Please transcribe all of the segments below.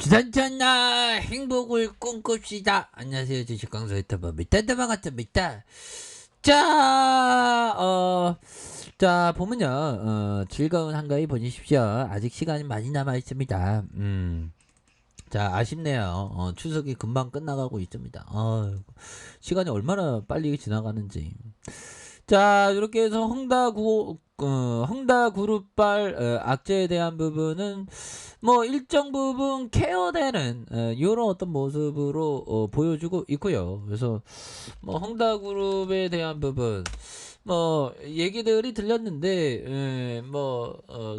기선천나 행복을 꿈꿉시다. 안녕하세요, 주식광수 유튜버 밑단다방같습니다. 자, 자 보면요, 즐거운 한가위 보내십시오. 아직 시간이 많이 남아 있습니다. 자, 아쉽네요. 추석이 금방 끝나가고 있습니다. 시간이 얼마나 빨리 지나가는지. 자, 이렇게 해서 헝다그룹발 악재에 대한 부분은 뭐 일정 부분 케어되는 이런 어떤 모습으로 보여주고 있고요. 그래서 뭐 헝다그룹에 대한 부분 뭐 얘기들이 들렸는데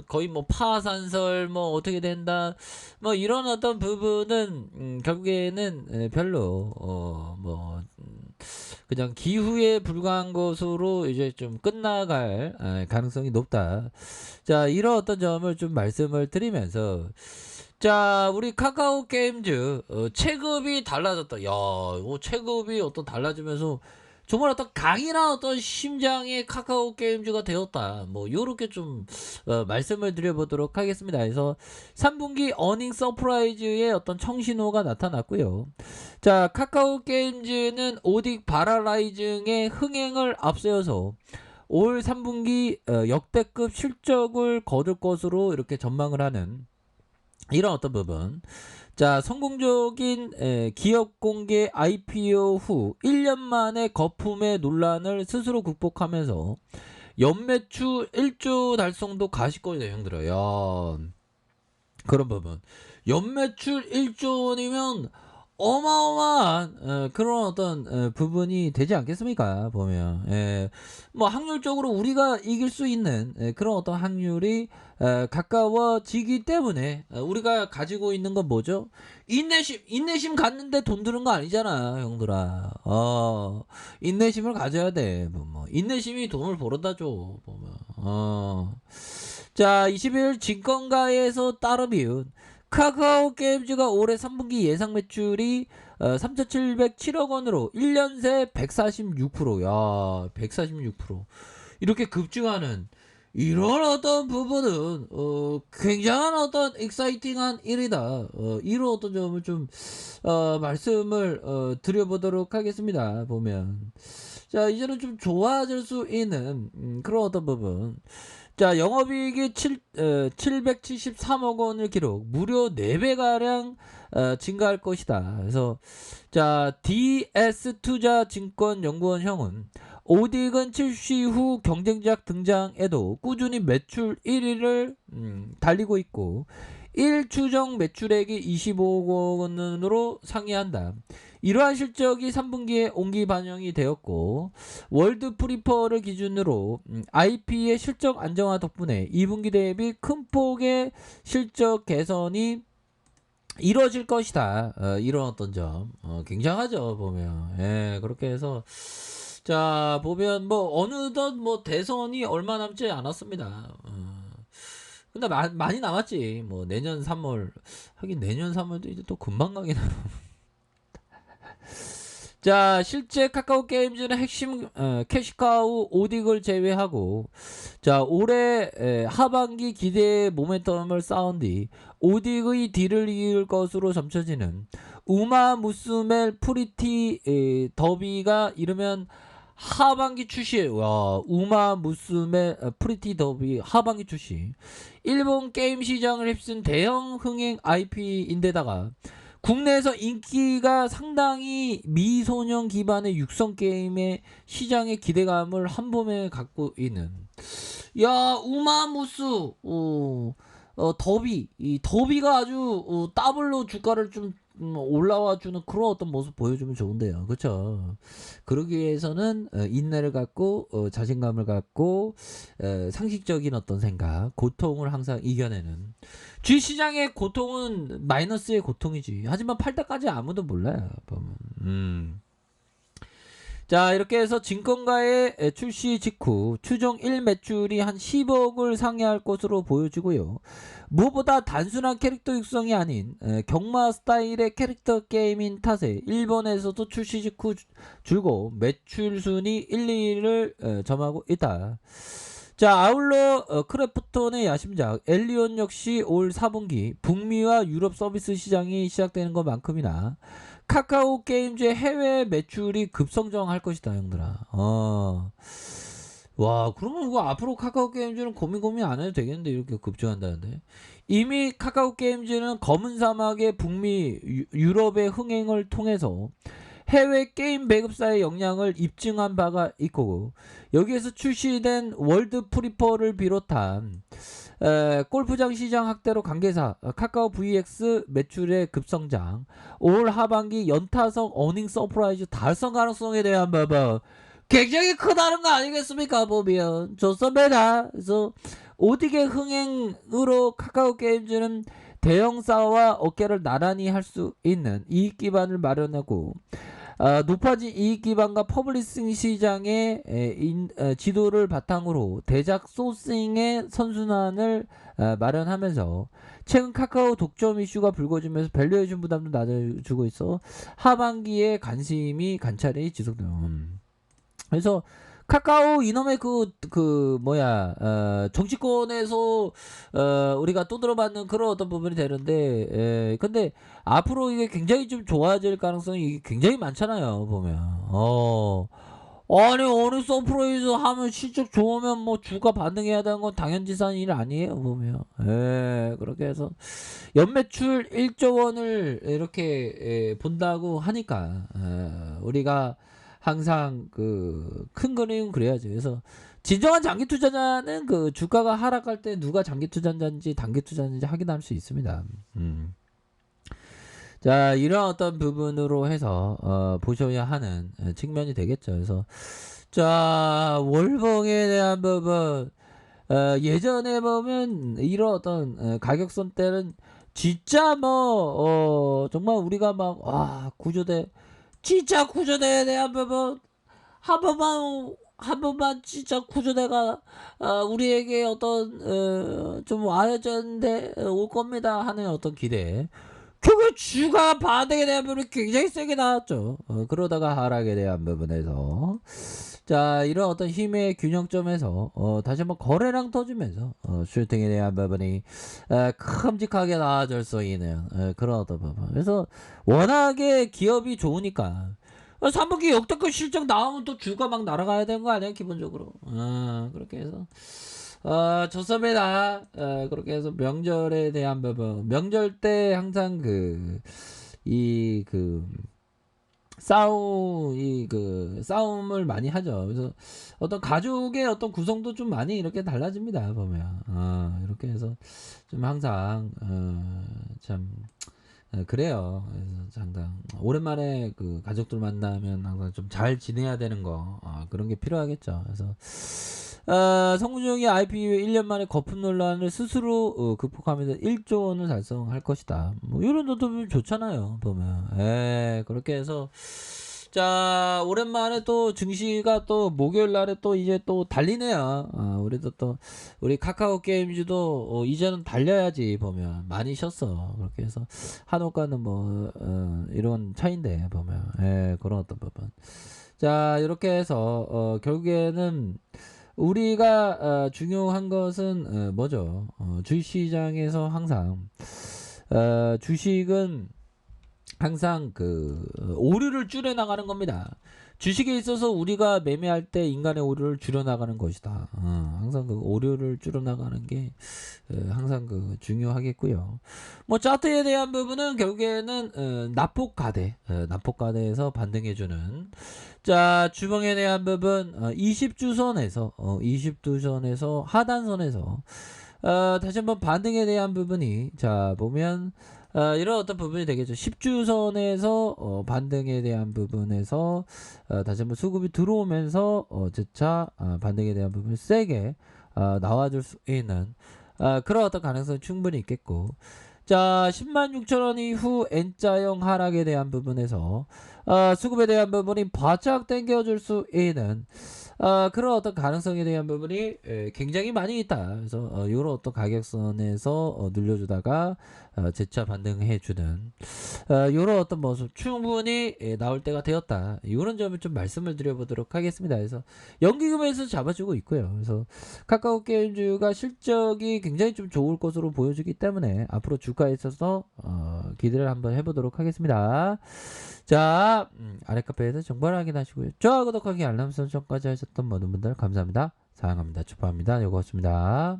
거의 뭐 파산설 뭐 어떻게 된다 뭐 이런 어떤 부분은 결국에는 별로 그냥 기후에 불과한 것으로 이제 좀 끝나갈 가능성이 높다. 자, 이런 어떤 점을 좀 말씀을 드리면서 자, 우리 카카오 게임즈 체급이 달라졌다. 야, 이거 체급이 어떤 달라지면서 정말 어떤 강인한 어떤 심장의 카카오 게임즈가 되었다. 뭐 요렇게 좀 말씀을 드려보도록 하겠습니다. 그래서 3분기 어닝 서프라이즈의 어떤 청신호가 나타났고요. 자, 카카오 게임즈는 오딕 바라라이징의 흥행을 앞세워서 올 3분기 역대급 실적을 거둘 것으로 이렇게 전망을 하는 이런 어떤 부분. 자, 성공적인 기업 공개 IPO 후 1년 만에 거품의 논란을 스스로 극복하면서 연매출 1조 달성도 가시권이네요, 형들아. 야, 그런 부분. 연매출 1조 원이면 어마어마한 그런 어떤 부분이 되지 않겠습니까? 보면 뭐 확률적으로 우리가 이길 수 있는 그런 어떤 확률이 가까워지기 때문에 우리가 가지고 있는 건 뭐죠? 인내심 갖는데 돈 드는 거 아니잖아, 형들아. 인내심을 가져야 돼. 뭐 인내심이 돈을 벌어다 줘. 보면 자, 20일 증권가에서 따르면 카카오 게임즈가 올해 3분기 예상 매출이 3,707억 원으로 1년 새 146%. 야, 146%. 이렇게 급증하는 이런 어떤 부분은 굉장한 어떤 익사이팅한 일이다. 이런 어떤 점을 좀 말씀을 드려보도록 하겠습니다. 보면 자, 이제는 좀 좋아질 수 있는 그런 어떤 부분. 자, 영업이익이 773억 원을 기록, 무려 4배가량 증가할 것이다. 그래서 자, DS투자증권연구원 형은 오딕은 출시 후 경쟁작 등장에도 꾸준히 매출 1위를 달리고 있고 1추정 매출액이 25억 원으로 상회한다. 이러한 실적이 3분기에 온기 반영이 되었고 월드 프리퍼를 기준으로 IP의 실적 안정화 덕분에 2분기 대비 큰 폭의 실적 개선이 이루어질 것이다. 이런 어떤 점 굉장하죠, 보면. 그렇게 해서 자, 보면 뭐 어느덧 뭐 대선이 얼마 남지 않았습니다. 근데 많이 남았지. 뭐 내년 3월 하긴 내년 3월도 이제 또 금방 가긴 자, 실제 카카오 게임즈는 핵심 캐시카우 오딕을 제외하고 자, 올해 하반기 기대의 모멘텀을 쌓은 뒤 오딕의 뒤를 이을 것으로 점쳐지는 우마 무스멜 프리티 더비가 이르면 하반기 출시. 와, 우마 무스멜 프리티 더비 하반기 출시. 일본 게임 시장을 휩쓴 대형 흥행 IP인데다가 국내에서 인기가 상당히 미소년 기반의 육성 게임의 시장의 기대감을 한 몸에 갖고 있는 야, 우마무스 더비 이 더비가 아주 더블로 주가를 좀 올라와주는 그런 어떤 모습 보여주면 좋은데요, 그렇죠? 그러기 위해서는 인내를 갖고 자신감을 갖고 상식적인 어떤 생각, 고통을 항상 이겨내는 주식시장의 고통은 마이너스의 고통이지. 하지만 팔 때까지 아무도 몰라요, 보면. 자, 이렇게 해서 증권가의 출시 직후 추정 1매출이 한 10억을 상회할 것으로 보여지고요. 무엇보다 단순한 캐릭터 육성이 아닌 경마 스타일의 캐릭터 게임인 탓에 일본에서도 출시 직후 줄고 매출 순위 1, 2위를 점하고 있다. 자, 아울러 크래프톤의 야심작 엘리온 역시 올 4분기 북미와 유럽 서비스 시장이 시작되는 것만큼이나 카카오 게임즈의 해외 매출이 급성장할 것이다, 형들아. 와, 그러면 이거 앞으로 카카오 게임즈는 고민 안 해도 되겠는데, 이렇게 급증한다는데. 이미 카카오 게임즈는 검은 사막의 북미 유럽의 흥행을 통해서 해외 게임 배급사의 역량을 입증한 바가 있고, 여기에서 출시된 월드 프리퍼를 비롯한 골프장 시장 확대로 관계사 카카오 VX 매출의 급성장, 올 하반기 연타석 어닝 서프라이즈 달성 가능성에 대한 부분 굉장히 크다는 거 아니겠습니까? 보면 좋습니다. 그래서 오디게 흥행으로 카카오 게임즈는 대형사와 어깨를 나란히 할 수 있는 이익 기반을 마련하고, 높아진 이익 기반과 퍼블리싱 시장의 지도를 바탕으로 대작 소싱의 선순환을 마련하면서 최근 카카오 독점 이슈가 불거지면서 밸류에이션 부담도 낮아지고 있어 하반기에 관심이 관찰이 지속돼요. 그래서 카카오 이놈의 정치권에서 우리가 두드려맞는 그런 어떤 부분이 되는데, 근데 앞으로 이게 굉장히 좀 좋아질 가능성이 굉장히 많잖아요, 보면. 아니, 어느 서프라이즈 하면 실적 좋으면 뭐 주가 반등해야 되는 건 당연지산 일 아니에요, 보면. 그렇게 해서 연매출 1조 원을 이렇게 본다고 하니까 우리가 항상 그 큰 그림은 그래야죠. 그래서 진정한 장기 투자자는 그 주가가 하락할 때 누가 장기 투자자인지 단기 투자자인지 확인할 수 있습니다. 자, 이런 어떤 부분으로 해서 보셔야 하는 측면이 되겠죠. 그래서 자, 월봉에 대한 부분, 예전에 보면 이런 어떤 가격선 때는 진짜 정말 우리가 막 구조대, 진짜 구조대에 대한 부분 한 번만 진짜 구조대가 우리에게 어떤 좀 와야되는데 올 겁니다 하는 어떤 기대, 결국 주가 반등에 대한 부분이 굉장히 세게 나왔죠. 그러다가 하락에 대한 부분에서 자, 이런 어떤 힘의 균형점에서 다시 한번 거래량 터지면서 슈팅에 대한 부분이 큼직하게 나아질 수 있는 그런 어떤 부분. 그래서 워낙에 기업이 좋으니까 3분기 역대급 실적 나오면 또 주가 막 날아가야 되는 거 아니야, 기본적으로. 그렇게 해서 좋습니다. 그렇게 해서 명절에 대한 부분, 명절 때 항상 싸움을 많이 하죠. 그래서 어떤 가족의 어떤 구성도 좀 많이 이렇게 달라집니다, 보면. 이렇게 해서 좀 항상 참 그래요. 그래서 상당 오랜만에 그 가족들 만나면 항상 좀 잘 지내야 되는 거, 그런 게 필요하겠죠. 그래서 성준형이 IPO 1년 만에 거품 논란을 스스로 극복하면서 1조 원을 달성할 것이다. 뭐 이런 것도 좋잖아요, 보면. 그렇게 해서 자, 오랜만에 또 증시가 또 목요일 날에 또 이제 또 달리네요. 우리도 또 우리 카카오 게임즈도 이제는 달려야지, 보면 많이 쉬었어. 그렇게 해서 한옥과는 뭐 이런 차인데, 보면 그런 어떤 부분. 자, 이렇게 해서 결국에는 우리가 중요한 것은 뭐죠? 주식시장에서 항상 주식은 항상 오류를 줄여나가는 겁니다. 주식에 있어서 우리가 매매할 때 인간의 오류를 줄여나가는 것이다. 항상 그 오류를 줄여나가는 게 항상 중요하겠고요. 뭐 차트에 대한 부분은 결국에는 납폭가대에서 반등해주는, 자, 주봉에 대한 부분 20주선에서 하단선에서 다시 한번 반등에 대한 부분이, 자, 보면 이런 어떤 부분이 되겠죠. 10주선에서 반등에 대한 부분에서 다시 한번 수급이 들어오면서 재차 반등에 대한 부분이 세게 나와줄 수 있는 그런 어떤 가능성이 충분히 있겠고, 자, 106,000원 이후 N자형 하락에 대한 부분에서 수급에 대한 부분이 바짝 당겨줄 수 있는 그런 어떤 가능성에 대한 부분이 굉장히 많이 있다. 그래서 요런 어떤 가격선에서 늘려주다가 재차 반등해 주는 요런 어떤 모습 충분히 나올 때가 되었다. 요런 점을 좀 말씀을 드려보도록 하겠습니다. 그래서 연기금에서 잡아주고 있고요. 그래서 카카오 게임즈가 실적이 굉장히 좀 좋을 것으로 보여지기 때문에 앞으로 주가에 있어서 기대를 한번 해보도록 하겠습니다. 자, 아래 카페에서 정보를 확인하시고요. 좋아요, 구독하기, 알람 설정까지 하셨던 모든 분들 감사합니다. 사랑합니다. 축하합니다. 요거였습니다.